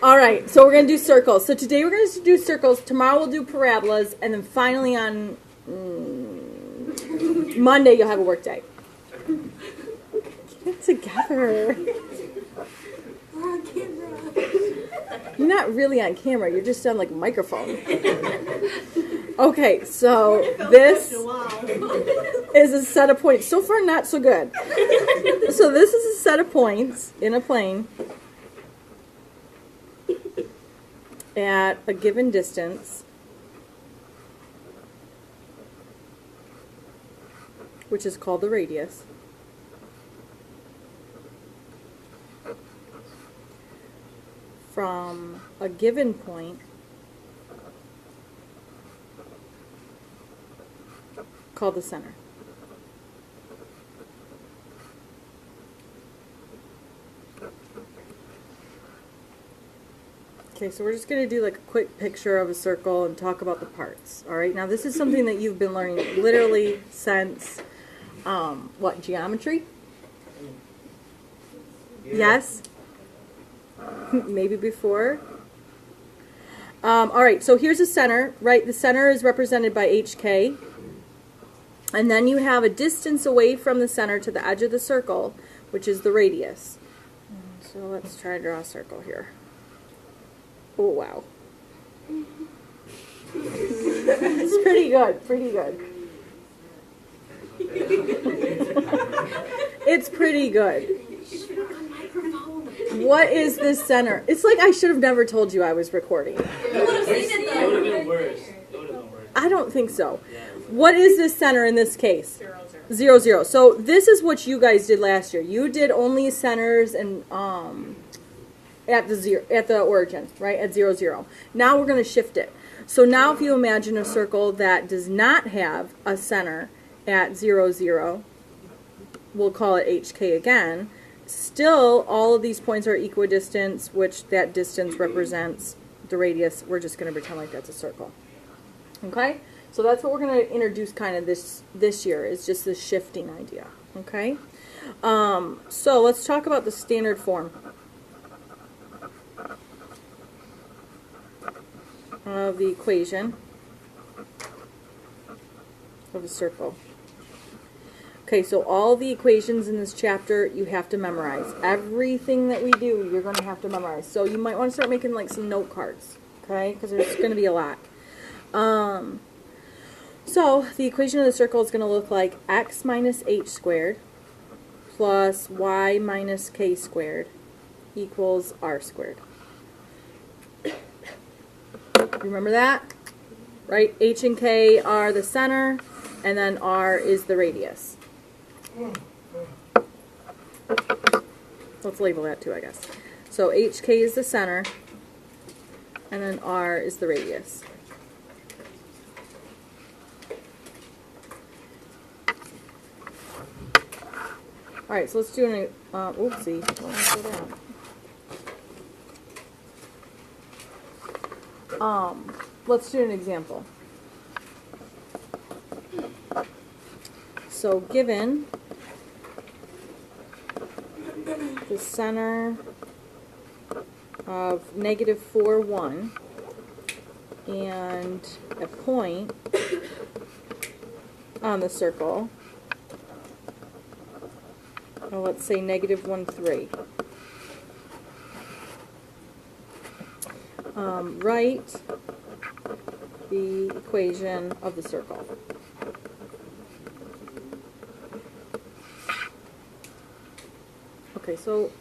All right, so we're going to do circles. So today we're going to do circles. Tomorrow we'll do parabolas. And then finally on Monday you'll have a work day. Get it together. We're on camera. You're not really on camera. You're just on like a microphone. Okay, so this is a set of points. So far, not so good. So this is a set of points in a plane at a given distance, which is called the radius. From a given point called the center. Okay, so we're just going to do like a quick picture of a circle and talk about the parts. All right, now this is something that you've been learning literally since, what, geometry? Yeah. Yes? Maybe before. All right, so here's the center, right? The center is represented by HK. And then you have a distance away from the center to the edge of the circle, which is the radius. So let's try to draw a circle here. Oh, wow. It's pretty good, pretty good. It's pretty good. What is this center? It's like I should have never told you I was recording. You would have seen it though. It would have been worse. I don't think so. What is this center in this case? 0, 0. So this is what you guys did last year. You did only centers and at the origin, right? At 0, 0. Now we're going to shift it. So now if you imagine a circle that does not have a center at 0, 0, we'll call it HK again. Still, all of these points are equidistant, which that distance represents the radius. We're just going to pretend like that's a circle. Okay? So that's what we're going to introduce kind of this year, is just this shifting idea. Okay? So let's talk about the standard form of the equation of a circle. Okay, so all the equations in this chapter you have to memorize. Everything that we do, you're going to have to memorize. So you might want to start making like some note cards, okay? Because there's going to be a lot. So the equation of the circle is going to look like x minus h squared plus y minus k squared equals r squared. Remember that? Right? H and k are the center, and then r is the radius. Let's label that too, I guess. So HK is the center, and then R is the radius. All right, so let's do an, oopsie. Let's do an example. So given the center of -4, 1 and a point on the circle, well, let's say -1, 3. Write the equation of the circle. Okay, so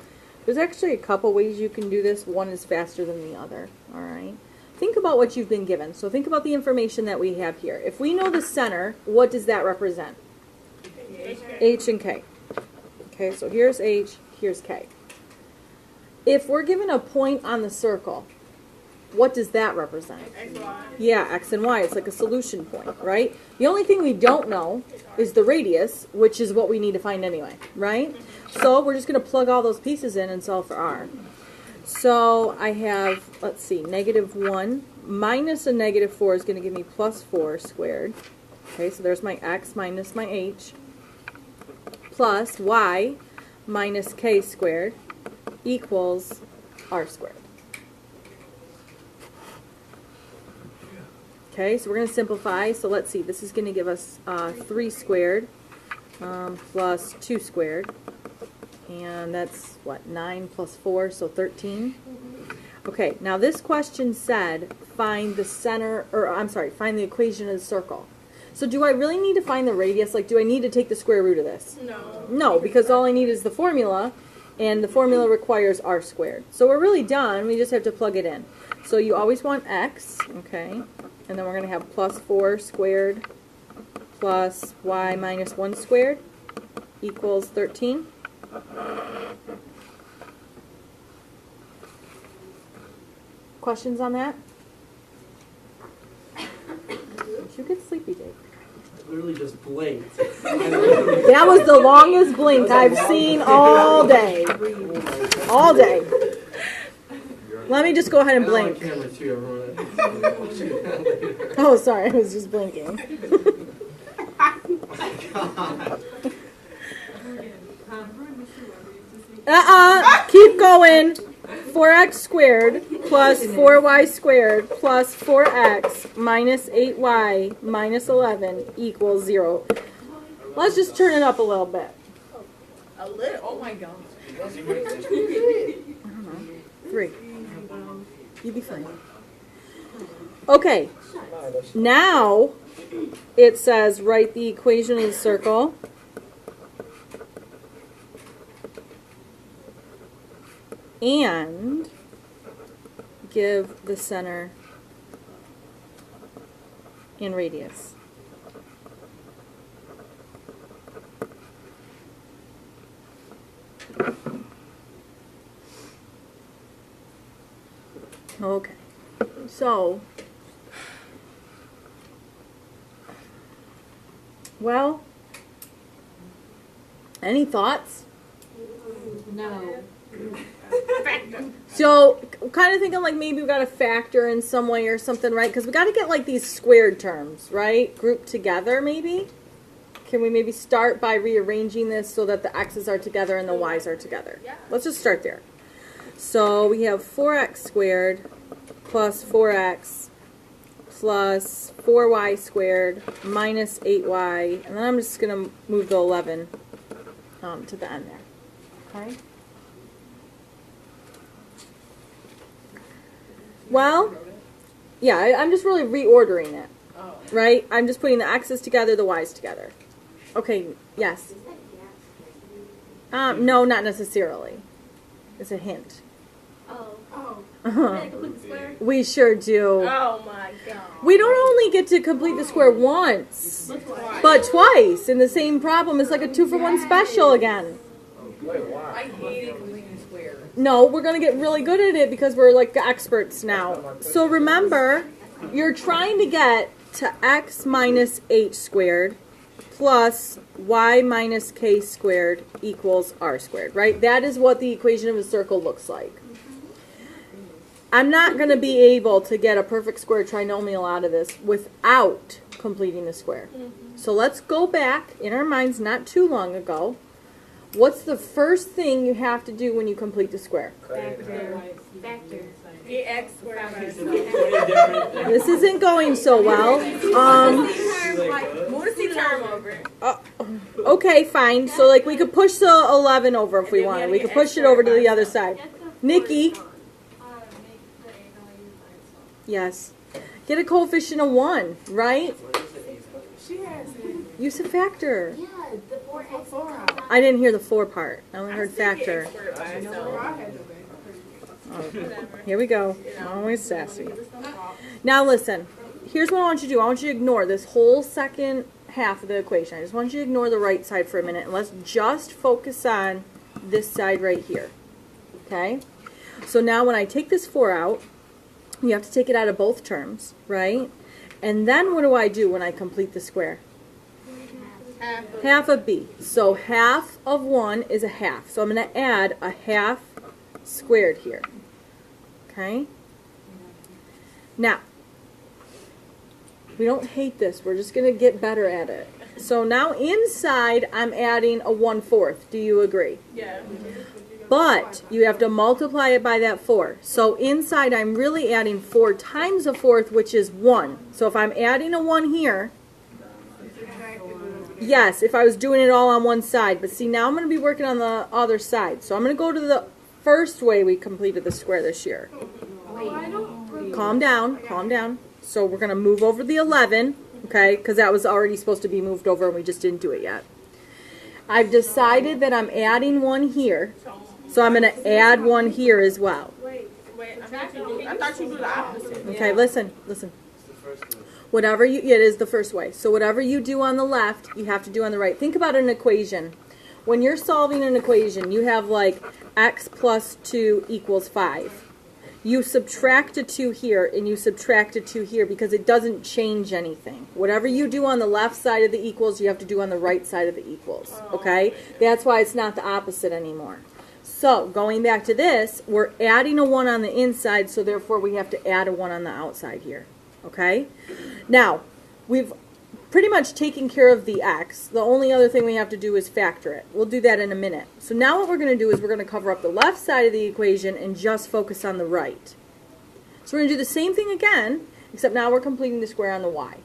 there's actually a couple ways you can do this. One is faster than the other, all right? Think about what you've been given. So think about the information that we have here. If we know the center, what does that represent? H and K. Okay, so here's H, here's K. If we're given a point on the circle, what does that represent? X, Y. Yeah, X and Y. It's like a solution point, right? The only thing we don't know is the radius, which is what we need to find anyway, right? So we're just going to plug all those pieces in and solve for R. So I have, let's see, -1 minus a -4 is going to give me +4 squared. Okay, so there's my X minus my H, plus Y minus K squared equals R squared. Okay, so we're going to simplify. So let's see. This is going to give us 3 squared plus 2 squared. And that's, what, 9 plus 4, so 13. Okay, now this question said find the center, or I'm sorry, find the equation of the circle. So do I really need to find the radius? Like, do I need to take the square root of this? No. No, because all I need is the formula, and the formula requires r squared. So we're really done. We just have to plug it in. So you always want x, okay? And then we're going to have plus 4 squared plus y minus 1 squared equals 13. Questions on that? You get sleepy, Dave. I literally just blinked. That was the longest blink I've seen all day. All day. Let me just go ahead and blink. I'm on camera too, everyone. Oh, sorry, I was just blinking. Keep going. 4x squared plus 4y squared plus 4x minus 8y minus 11 equals 0. Let's just turn it up a little bit. A little? Oh my god. I don't know. 3. You'll be fine. Okay. Now it says write the equation of the circle. And give the center in radius. Okay, so, well, any thoughts? No. So, kind of thinking like maybe we got to factor in some way or something, right? Because we got to get like these squared terms, right? Grouped together, maybe? Can we maybe start by rearranging this so that the x's are together and the y's are together? Yeah. Let's just start there. So, we have 4x squared plus 4x plus 4y squared minus 8y. And then I'm just going to move the 11 to the end there. Okay? Well, yeah, I'm just really reordering it, right? I'm just putting the x's together, the y's together. Okay, yes. No, not necessarily. It's a hint. We sure do. Oh my god. We don't only get to complete the square once, but twice. And the same problem is like a 2-for-1 special again. I hated completing squares. No, we're going to get really good at it because we're like experts now. So remember, you're trying to get to x minus h squared plus y minus k squared equals r squared, right? That is what the equation of a circle looks like. I'm not going to be able to get a perfect square trinomial out of this without completing the square. So let's go back in our minds not too long ago. What's the first thing you have to do when you complete the square? Factor. Get x squared minus This isn't going so well. Move the C term over. Okay, fine. So like we could push the 11 over if we wanted. We could push it over to the other side. Nikki? Yes. Get a coefficient of 1, right? Use a factor. I didn't hear the 4 part. I only heard factor. Here we go. Always sassy. Now listen. Here's what I want you to do. I want you to ignore this whole second half of the equation. I just want you to ignore the right side for a minute. And let's just focus on this side right here. Okay? So now when I take this 4 out, you have to take it out of both terms, right? And then what do I do when I complete the square? Half of b. So half of 1 is a half. So I'm going to add a half squared here. Okay? Now, we don't hate this. We're just going to get better at it. So now inside I'm adding a 1/4. Do you agree? Yeah. But you have to multiply it by that 4. So inside I'm really adding 4 times a fourth, which is 1. So if I'm adding a 1 here, yes, if I was doing it all on one side. But see, now I'm going to be working on the other side. So I'm going to go to the first way we completed the square this year. Calm down, calm down. So we're going to move over the 11, okay, because that was already supposed to be moved over and we just didn't do it yet. I've decided that I'm adding 1 here. So I'm going to add 1 here as well. Wait, I thought you do the opposite. Okay, listen. Whatever you, it is the first way. So whatever you do on the left, you have to do on the right. Think about an equation. When you're solving an equation, you have like x plus 2 equals 5. You subtract a 2 here and you subtract a 2 here because it doesn't change anything. Whatever you do on the left side of the equals, you have to do on the right side of the equals. Okay? That's why it's not the opposite anymore. So, going back to this, we're adding a 1 on the inside, so therefore we have to add a 1 on the outside here. Okay? Now, we've pretty much taken care of the x. The only other thing we have to do is factor it. We'll do that in a minute. So now what we're going to do is we're going to cover up the left side of the equation and just focus on the right. So we're going to do the same thing again, except now we're completing the square on the y.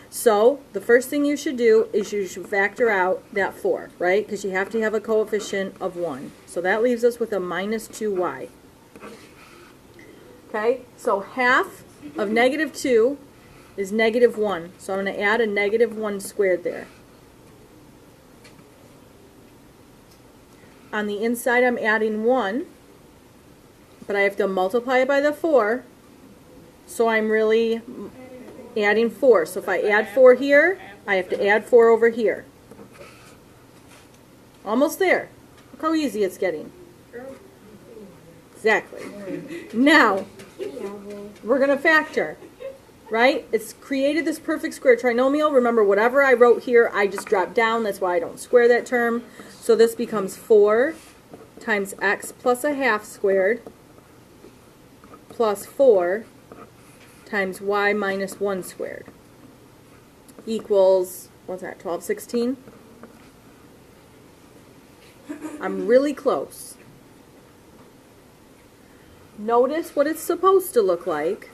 So the first thing you should do is you should factor out that 4, right? Because you have to have a coefficient of 1. So that leaves us with a minus 2y. Okay, so half of negative 2 is negative 1. So I'm going to add a negative 1 squared there. On the inside I'm adding 1, but I have to multiply it by the 4. So I'm really adding 4. So if I add 4 here, I have to add 4 over here. Almost there. Look how easy it's getting. Exactly. Now, we're going to factor. Right? It's created this perfect square trinomial. Remember, whatever I wrote here, I just dropped down. That's why I don't square that term. So this becomes 4 times x plus a half squared plus 4 times y minus 1 squared equals, what's that, 12/16? I'm really close. Notice what it's supposed to look like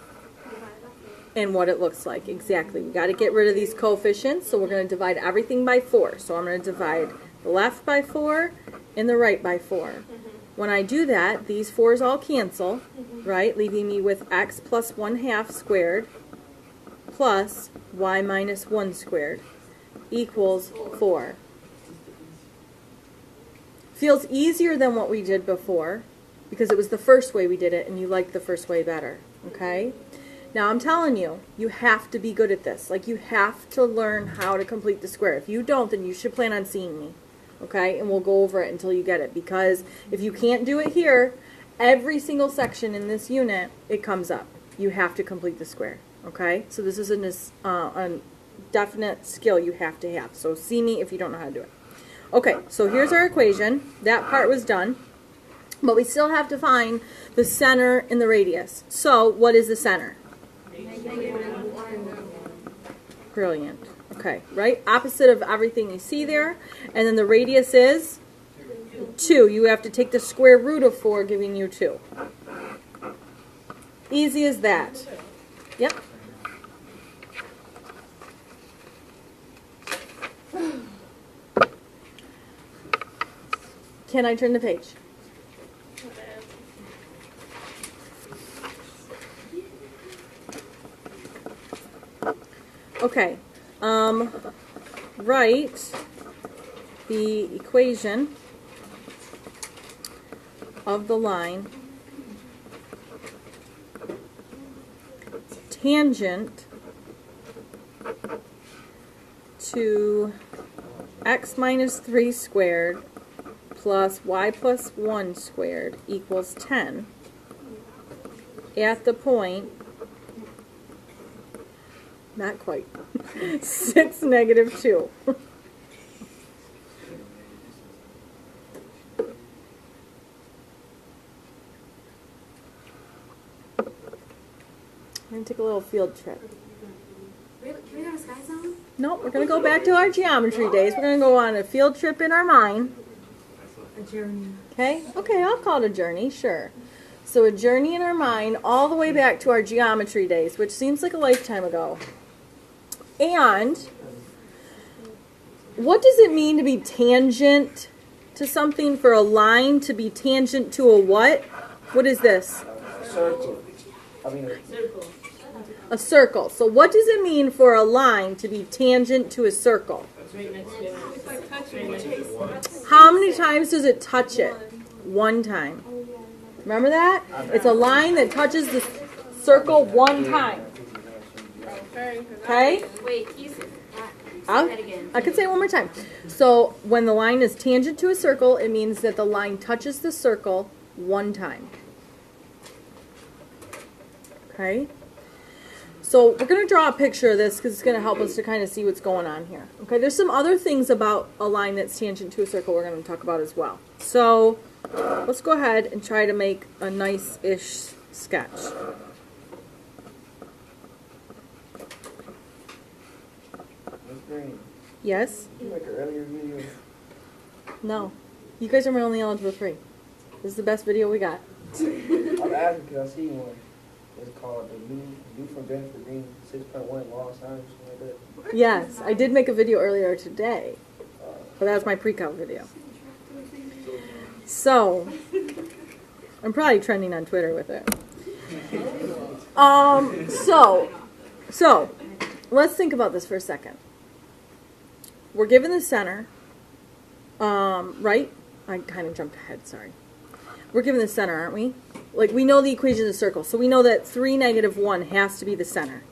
and what it looks like. Exactly. We got to get rid of these coefficients, so we're going to divide everything by 4. So I'm going to divide the left by 4 and the right by 4. When I do that, these 4's all cancel, right, leaving me with x plus 1/2 squared plus y minus 1 squared equals 4. Feels easier than what we did before because it was the first way we did it and you liked the first way better, okay? Now I'm telling you, you have to be good at this. Like, you have to learn how to complete the square. If you don't, then you should plan on seeing me, okay? And we'll go over it until you get it, because if you can't do it here, every single section in this unit, it comes up. You have to complete the square, okay? So this is a definite skill you have to have. So see me if you don't know how to do it. Okay, so here's our equation. That part was done. But we still have to find the center and the radius. So what is the center? Brilliant. Okay, right? Opposite of everything you see there. And then the radius is 2. You have to take the square root of 4, giving you 2. Easy as that. Yep. Can I turn the page? Okay, write the equation of the line tangent to x minus 3 squared plus y plus 1 squared equals 10 at the point, not quite, 6, negative 2. I'm going to take a little field trip. Really? Can we go to Sky Zone? No, we're going to go back to our geometry days. We're going to go on a field trip in our mind. journey. Okay? Okay, I'll call it a journey, sure. So a journey in our mind all the way back to our geometry days, which seems like a lifetime ago. And what does it mean to be tangent to something, for a line to be tangent to a what? What is this? Circle. A circle. So what does it mean for a line to be tangent to a circle? How many times does it touch it? One time. Remember that? It's a line that touches the circle one time. Okay? Wait, you say that again. I could say it one more time. So when the line is tangent to a circle, it means that the line touches the circle one time. Okay? So we're going to draw a picture of this because it's going to help us to kind of see what's going on here. Okay, there's some other things about a line that's tangent to a circle we're going to talk about as well. So let's go ahead and try to make a nice-ish sketch. Yes? Did you make an earlier video? No. You guys are my only eligible 3. This is the best video we got. I'm asking because I see one. It's called the new from Benford Green 6.1 law of science, something like that. Yes, I did make a video earlier today, but that was my pre-calc video. So, I'm probably trending on Twitter with it. So, let's think about this for a second. We're given the center, right? I kind of jumped ahead, sorry. We're given the center, aren't we? Like, we know the equation of the circle, so we know that 3, -1 has to be the center.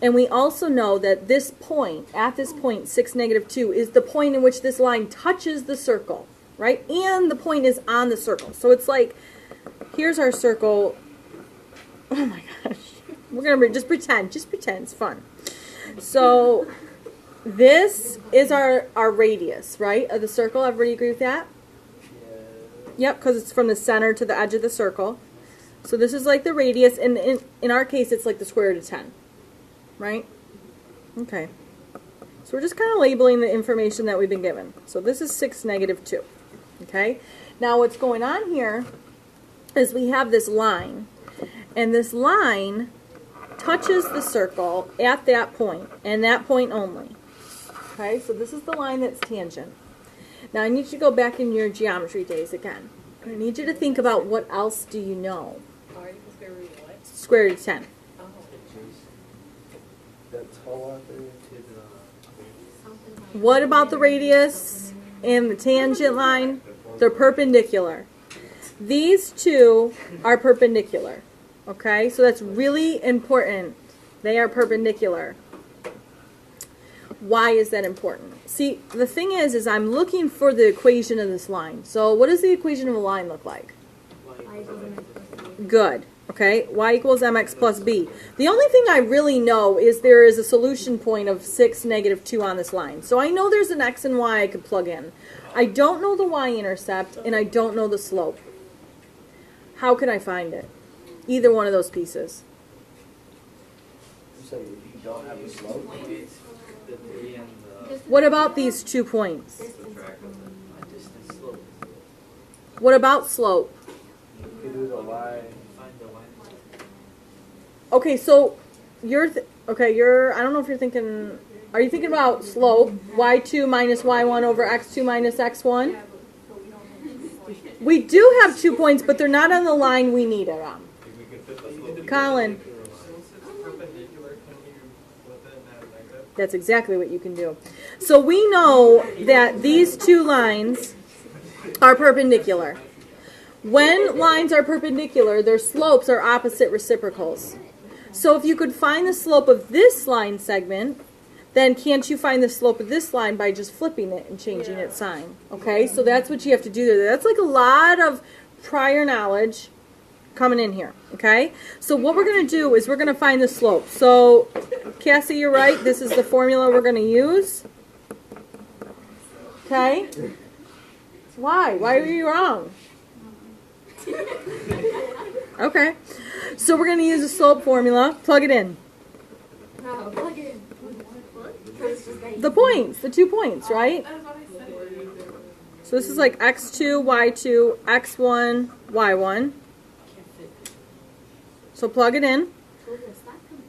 And we also know that this point, at this point, 6, -2, is the point in which this line touches the circle, right? And the point is on the circle. So it's like, here's our circle. Oh my gosh. We're going to just pretend, it's fun. So this is our radius, right, of the circle. Everybody agree with that? Yep, because it's from the center to the edge of the circle. So this is like the radius, and in our case, it's like the square root of 10, right? Okay. So we're just kind of labeling the information that we've been given. So this is 6, -2, okay? Now what's going on here is we have this line, and this line touches the circle at that point, and that point only. Okay, so this is the line that's tangent. Now I need you to go back in your geometry days again. I need you to think about what else do you know? Square root of 10. What about the radius and the tangent line? They're perpendicular. These two are perpendicular. Okay, so that's really important. They are perpendicular. Why is that important? See, the thing is I'm looking for the equation of this line. So what does the equation of a line look like? Good. Okay, y equals mx plus b. The only thing I really know is there is a solution point of 6, -2 on this line. So I know there's an x and y I could plug in. I don't know the y-intercept, and I don't know the slope. How can I find it? Either one of those pieces. You say you don't have a slope? What about these 2 points? What about slope? You do the y. Okay, so you're I don't know if you're thinking, are you thinking about slope, y2 minus y1 over x2 minus x1? We do have 2 points, but they're not on the line we need it on. Colin. That's exactly what you can do. So we know that these 2 lines are perpendicular. When lines are perpendicular, their slopes are opposite reciprocals. So if you could find the slope of this line segment, then can't you find the slope of this line by just flipping it and changing its sign? Okay, so that's what you have to do there. That's like a lot of prior knowledge coming in here. Okay, so what we're going to do is we're going to find the slope. So Cassie, you're right. This is the formula we're going to use. Okay. Why? Why are you wrong? Okay. So we're going to use the slope formula. Plug it in. The points, the 2 points, right? So this is like x2, y2, x1, y1. So plug it in.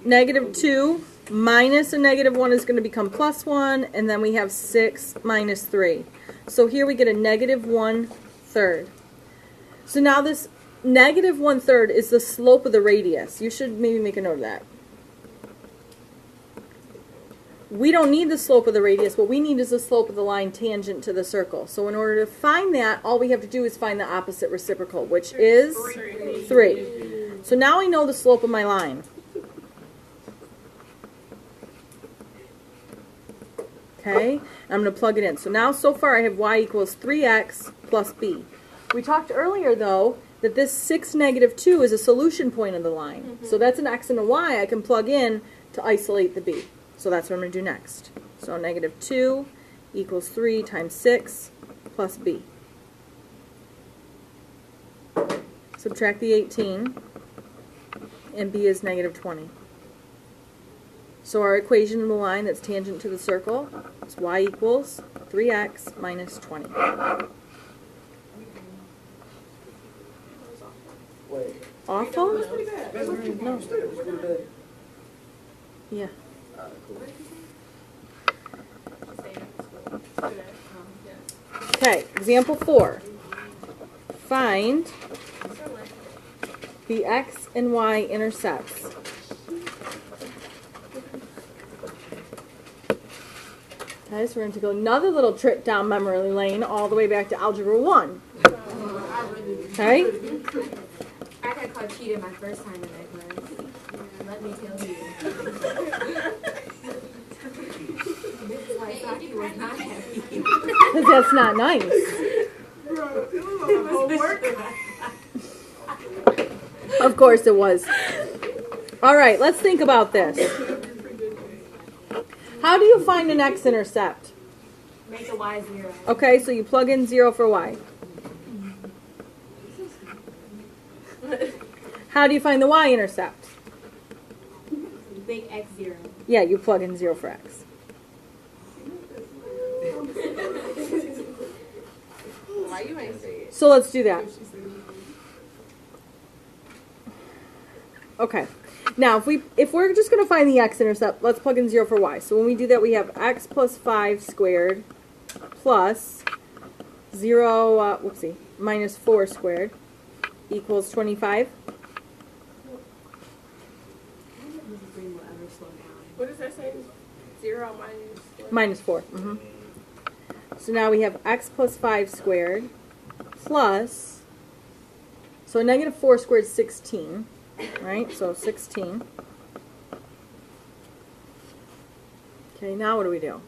Negative 2 minus a negative 1 is going to become plus 1, and then we have 6 minus 3. So here we get a negative 1/3. So now this negative 1/3 is the slope of the radius. You should maybe make a note of that. We don't need the slope of the radius. What we need is the slope of the line tangent to the circle. So in order to find that, all we have to do is find the opposite reciprocal, which is 3. So now I know the slope of my line. Okay, I'm going to plug it in. So now, so far, I have y equals 3x plus b. We talked earlier, though, that this 6, negative 2 is a solution point of the line. So that's an x and a y I can plug in to isolate the b. So that's what I'm going to do next. So negative 2 equals 3 times 6 plus b. Subtract the 18, and b is negative 20. So our equation of the line that's tangent to the circle is y equals 3x minus 20. Wait. Awful? No. Yeah. Okay, example 4. Find the x and y intercepts. Okay, so we're going to go another little trip down memory lane all the way back to Algebra 1. Okay? I got caught cheating my first time in that class. Let me tell you. This is why Saki was not happy. Because that's not nice. Of course it was. All right, let's think about this. How do you find an x-intercept? Make a y 0. Okay, so you plug in 0 for y. How do you find the y-intercept? Make x 0. Yeah, you plug in 0 for x. Why you ain't say it? So let's do that. Okay. Now, if we're just going to find the x-intercept, let's plug in 0 for y. So when we do that, we have x plus 5 squared plus 0, minus 4 squared equals 25. What does that say? 0 minus 4? Minus 4. Mm-hmm. So now we have x plus 5 squared plus, so a negative 4 squared is 16, right? So 16. Okay, now what do we do?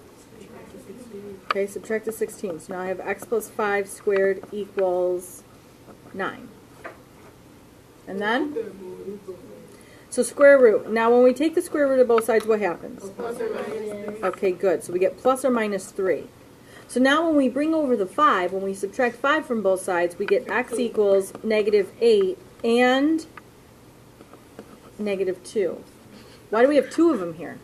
Okay, subtract the 16. So now I have x plus 5 squared equals 9. And then? So square root. Now when we take the square root of both sides, what happens? Plus or minus 3. Okay, good. So we get plus or minus 3. So now when we bring over the 5, when we subtract 5 from both sides, we get x equals negative 8 and negative 2. Why do we have 2 of them here?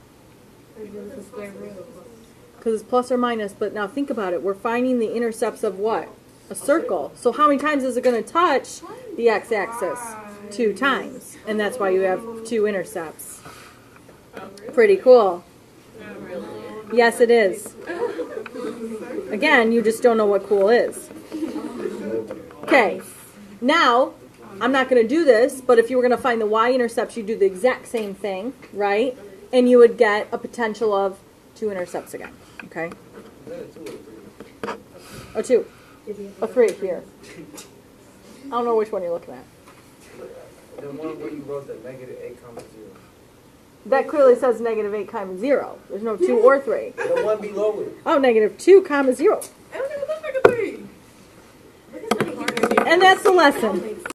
Because it's plus or minus, but now think about it. We're finding the intercepts of what? A circle. So how many times is it going to touch the x-axis? 2 times. And that's why you have 2 intercepts. Pretty cool. Yes, it is. Again, you just don't know what cool is. Okay. Now, I'm not going to do this, but if you were going to find the y-intercepts, you'd do the exact same thing, right? And you would get a potential of 2 intercepts again. Okay? Oh, 2. A 3 here. I don't know which one you're looking at. The one where you wrote the negative 8 comma 0. That clearly says negative 8 comma 0. There's no 2 or 3. The one below it. Oh, negative 2 comma 0. I don't even look like a 3. And that's the lesson.